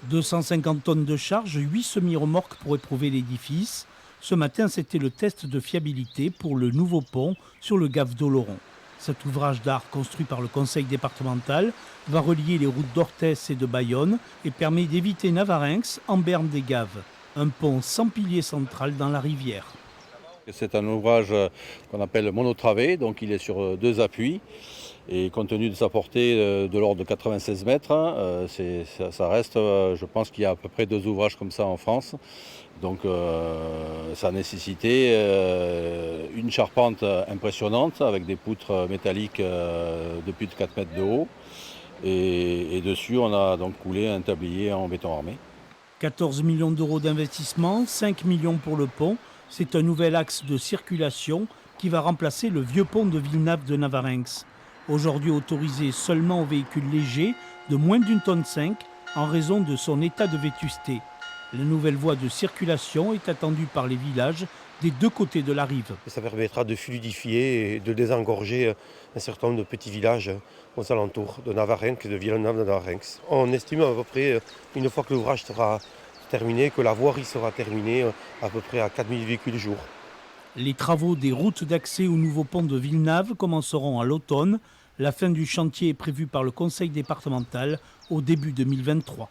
250 tonnes de charge, 8 semi-remorques pour éprouver l'édifice. Ce matin, c'était le test de fiabilité pour le nouveau pont sur le Gave d'Oloron. Cet ouvrage d'art construit par le conseil départemental va relier les routes d'Orthès et de Bayonne et permet d'éviter Navarinx en berne des Gaves. Un pont sans pilier central dans la rivière. C'est un ouvrage qu'on appelle monotravé, donc il est sur deux appuis. Et compte tenu de sa portée de l'ordre de 96 mètres, ça reste, je pense qu'il y a à peu près deux ouvrages comme ça en France. Donc ça a nécessité une charpente impressionnante avec des poutres métalliques de plus de 4 mètres de haut. Et dessus, on a donc coulé un tablier en béton armé. 14 millions d'euros d'investissement, 5 millions pour le pont. C'est un nouvel axe de circulation qui va remplacer le vieux pont de Villenave de Navarinx. Aujourd'hui autorisé seulement aux véhicules légers de moins d'une tonne 5 en raison de son état de vétusté. La nouvelle voie de circulation est attendue par les villages des deux côtés de la rive. Ça permettra de fluidifier et de désengorger un certain nombre de petits villages aux alentours de Navarinx et de Villenave de Navarinx. On estime à peu près, une fois que l'ouvrage sera terminé, que la voirie sera terminée à peu près à 4000 véhicules jour. Les travaux des routes d'accès au nouveau pont de Villenave commenceront à l'automne. La fin du chantier est prévue par le conseil départemental au début 2023.